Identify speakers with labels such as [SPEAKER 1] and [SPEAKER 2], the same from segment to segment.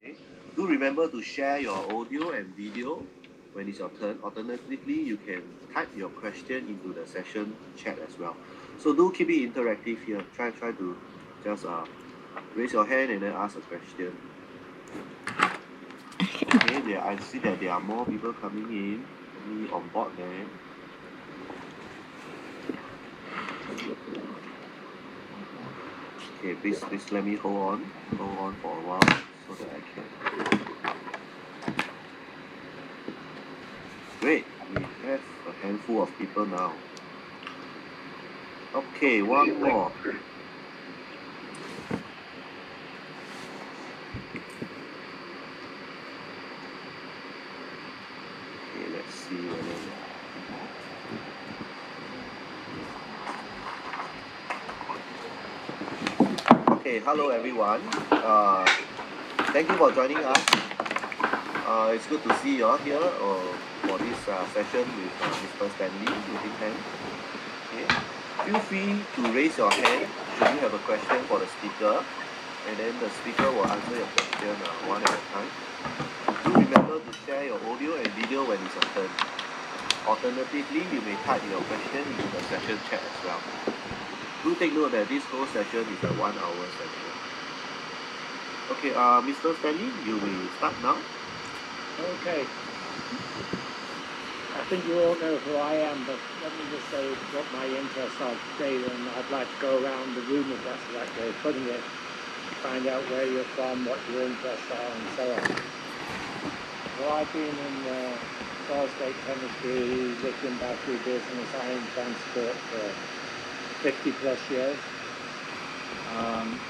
[SPEAKER 1] Okay. Do remember to share your audio and video when it's your turn. Alternatively, you can type your question into the session chat as well. So do keep it interactive here. Try to just raise your hand and then ask a question. Okay, I see that there are more people coming in. Let me on board there. Okay, please let me hold on for a while so that I can. Great, we have a handful of people now. Okay, one more. Okay, let's see whether. Okay, hello everyone. Thank you for joining us. It's good to see you all here for this session with Mr. Stanley Whittingham. Okay. Feel free to raise your hand should you have a question for the speaker, and then the speaker will answer your question one at a time. Do remember to share your audio and video when it's your turn. Alternatively, you may type your question into the session chat as well. Do take note that this whole session is a 1 hour session. Okay, Mr. Stanley, you may start now.
[SPEAKER 2] Okay. I think you all know who I am, but let me just say what my interests are today, and I'd like to go around the room, if that's the right way of putting it, find out where you're from, what your interests are, and so on. Well, I've been in solid-state chemistry, lithium battery business, ion transport for 50 plus years.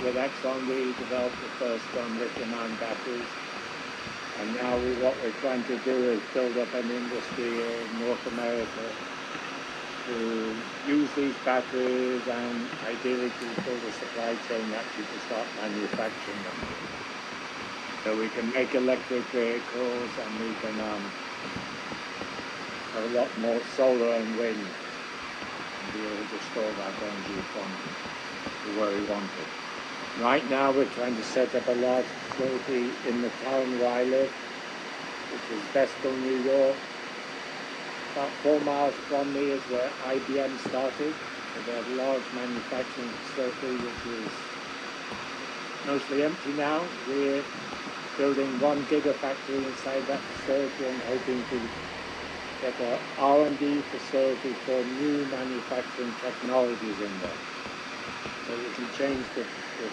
[SPEAKER 2] With Exxon, we developed the first lithium-ion batteries. And now what we're trying to do is build up an industry in North America to use these batteries and ideally to build a supply chain actually to start manufacturing them. So we can make electric vehicles and we can have a lot more solar and wind and be able to store that energy from where we want it. Right now we're trying to set up a large facility in the town where I live, which is Vestal, New York. About 4 miles from me is where IBM started. So they have a large manufacturing facility which is mostly empty now. We're building 1 gigafactory inside that facility and hoping to get an R&D facility for new manufacturing technologies in there. So we can change the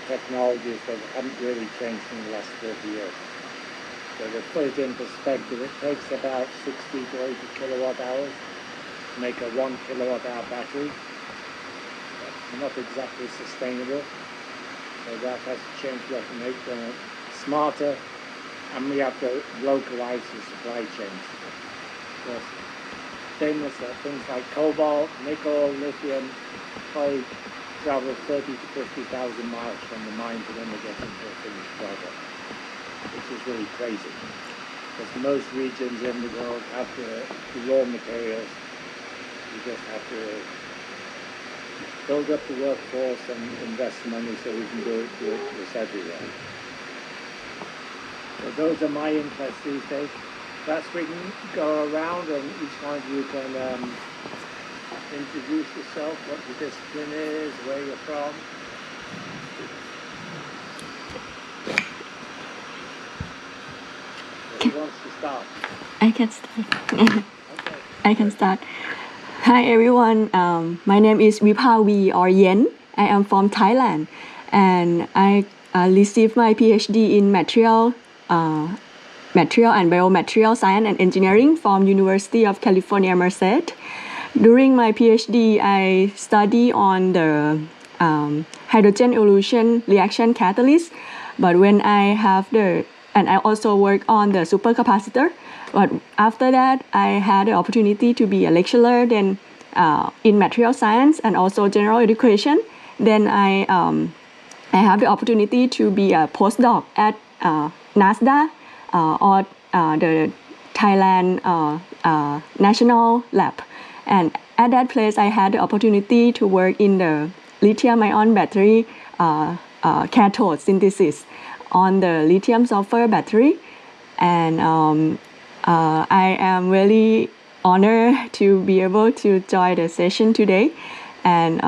[SPEAKER 2] technologies that haven't really changed in the last 30 years. So to put it in perspective, it takes about 60 to 80 kilowatt hours to make a 1 kilowatt hour battery. That's not exactly sustainable. So that has to change. We have to make them smarter, and we have to localize the supply chains. Because things like cobalt, nickel, lithium, probably travel 30 to 50,000 miles from the mine to when they get into a finished product, which is really crazy. Because most regions in the world have the raw materials. You just have to build up the workforce and invest money so we can do this everywhere. So those are my interests these days. Perhaps we can go around and each one of you can introduce yourself, what your discipline is, where you're from. Who wants to start?
[SPEAKER 3] I can start.
[SPEAKER 2] Okay.
[SPEAKER 3] I can start. Hi everyone. My name is Glboal Yen. I am from Thailand, and I received my PhD in material and biomaterial science and engineering from University of California, Merced. During my PhD, I study on the hydrogen evolution reaction catalyst, but when I have and I also work on the supercapacitor. But after that, I had the opportunity to be a lecturer then in material science and also general education. Then I have the opportunity to be a postdoc at NASDA or the Thailand National Lab. And at that place, I had the opportunity to work in the lithium-ion battery cathode synthesis on the lithium sulfur battery. And I am really honored to be able to join the session today. And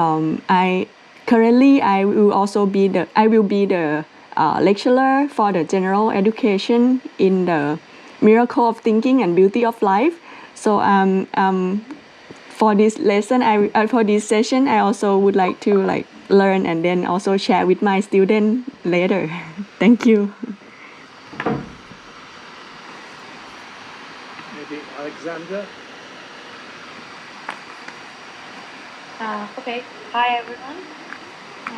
[SPEAKER 3] I will be the lecturer for the general education in the miracle of thinking and beauty of life. So for this lesson, for this session, I also would like to learn and then also share with my student later. Thank you.
[SPEAKER 2] Maybe Alexandra?
[SPEAKER 4] Okay. Hi, everyone. I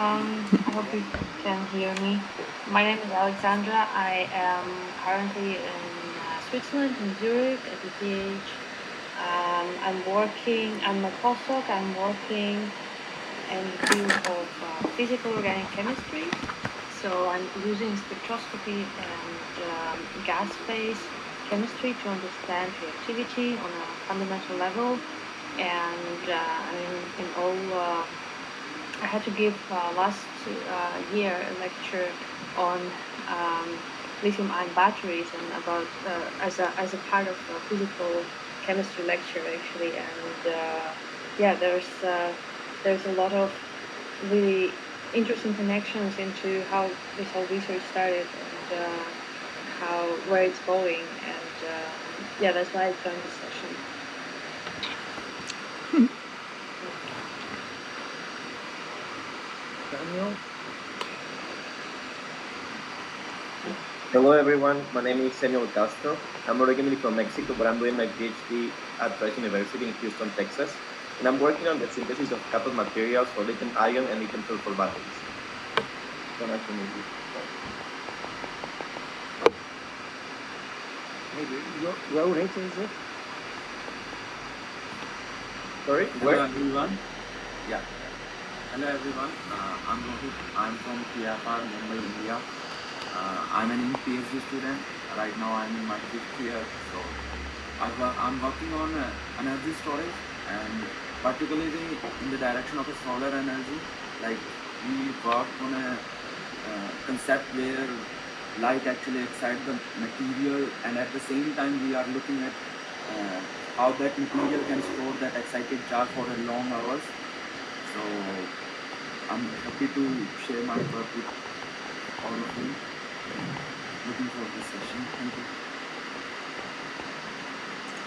[SPEAKER 4] hope you can hear me. My name is Alexandra. I am currently in Switzerland, in Zurich, at ETH. I'm a postdoc. I'm working in the field of physical organic chemistry. So I'm using spectroscopy and gas phase chemistry to understand reactivity on a fundamental level. And I had to give last year a lecture on lithium-ion batteries and about as a part of a physical chemistry lecture actually. And there's a lot of really interesting connections into how this whole research started and where it's going. And that's why I joined this session.
[SPEAKER 2] Daniel?
[SPEAKER 5] Hello everyone, my name is Samuel Castro. I'm originally from Mexico, but I'm doing my PhD at Rice University in Houston, Texas. And I'm working on the synthesis of cathode materials for lithium-ion and lithium-sulfur batteries. So nice to meet you.
[SPEAKER 2] Maybe Rohit, is it?
[SPEAKER 5] Sorry,
[SPEAKER 6] Hello
[SPEAKER 5] where?
[SPEAKER 6] everyone. Yeah. Hello everyone. I'm Rohit. I'm from PFR, Mumbai, India. I'm an PhD student. Right now I'm in my 5th year. So I'm working on energy storage and particularly in the direction of a solar energy. Like we work on a concept where light actually excites the material, and at the same time we are looking at how that material can store that excited charge for a long hours. So I'm happy to share my work with all of you. Looking for this session. Thank you.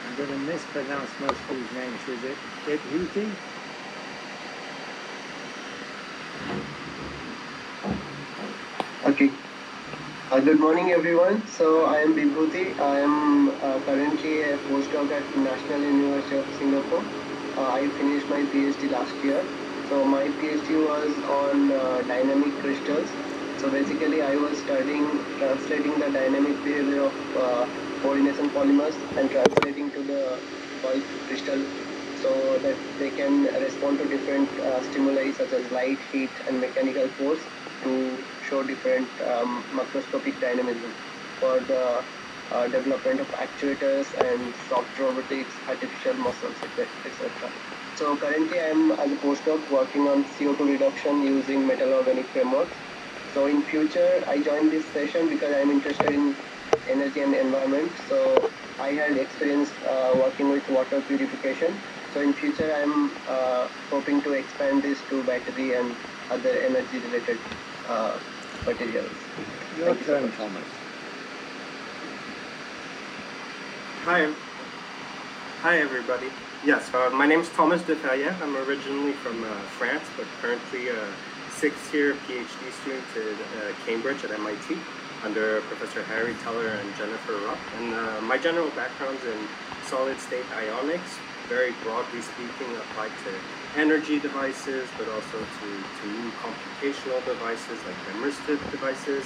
[SPEAKER 2] I'm going to mispronounce most of these names. Is it Vibhuti?
[SPEAKER 7] Okay. Good morning, everyone. So I am Vibhuti. I am currently a postdoc at National University of Singapore. I finished my PhD last year. So my PhD was on dynamic crystals. So basically, I was translating the dynamic behavior of coordination polymers and translating to the bulk crystal so that they can respond to different stimuli such as light, heat, and mechanical force to show different macroscopic dynamism for the development of actuators and soft robotics, artificial muscles, etc. So currently I am as a postdoc working on CO2 reduction using metal organic frameworks. So in future I joined this session because I am interested in energy and environment. So I had experience working with water purification. So in future I am hoping to expand this to battery and other energy related materials.
[SPEAKER 2] Your turn, Thomas.
[SPEAKER 8] Hi everybody. Yes, my name is Thomas de Ferrier. I'm originally from France, but currently a 6th year PhD student at Cambridge at MIT under Professor Harry Teller and Jennifer Rupp. And my general background's in solid state ionics, very broadly speaking applied to energy devices, but also to new computational devices like immersive devices.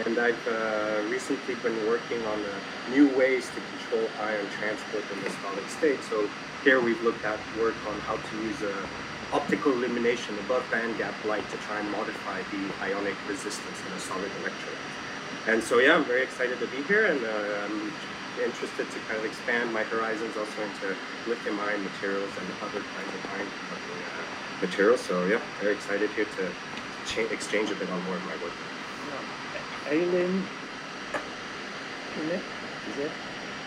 [SPEAKER 8] And I've recently been working on new ways to control ion transport in the solid state. So here we've looked at work on how to use optical illumination above band gap light to try and modify the ionic resistance in a solid electrolyte. And so yeah, I'm very excited to be here, and I'm interested to kind of expand my horizons also into lithium-ion materials and other kinds of ion conducting materials. So yeah, very excited here to exchange a bit on more of my work.
[SPEAKER 2] Aileen in it, is it?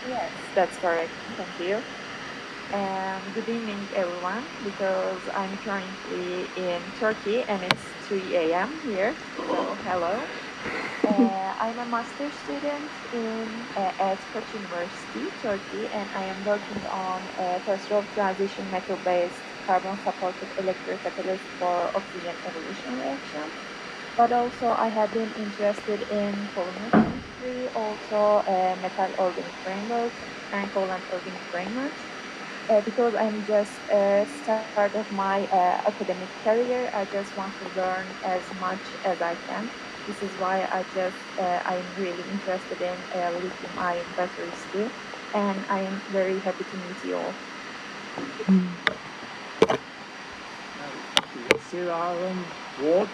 [SPEAKER 9] Yes, that's correct. Thank you. Good evening, everyone, because I'm currently in Turkey and it's 3 a.m. here. So, hello. I'm a master's student at Koç University, Turkey, and I am working on a first-row transition metal-based carbon-supported electrocatalyst for oxygen evolution reaction. But also, I have been interested in polymer chemistry, also metal organic frameworks and covalent organic frameworks. Because I'm just start of my academic career, I just want to learn as much as I can. This is why I'm really interested in lithium-ion batteries too, and I am very happy to meet you all.
[SPEAKER 2] Sir Aaron Ward.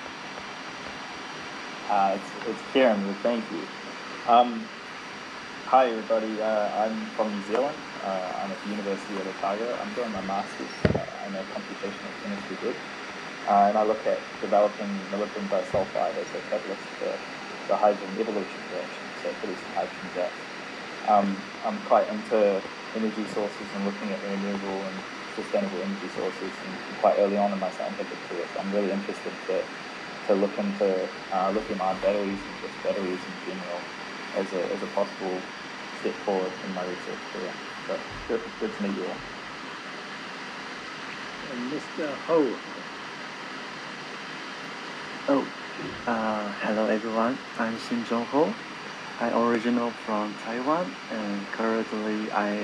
[SPEAKER 10] It's Kieran, but thank you. Hi everybody, I'm from New Zealand. I'm at the University of Otago. I'm doing my Masters. I'm a computational chemistry group. And I look at developing molybdenum disulfide as a catalyst for the hydrogen evolution reaction, so producing hydrogen gas. I'm quite into energy sources and looking at renewable and sustainable energy sources, and quite early on in my scientific career, so I'm really interested to look into lithium-ion batteries and just batteries in general as a possible step forward in my research career. So good to meet you all.
[SPEAKER 2] And Mr. Ho.
[SPEAKER 11] Hello everyone. I'm Xin Zhongho. I original from Taiwan, and currently I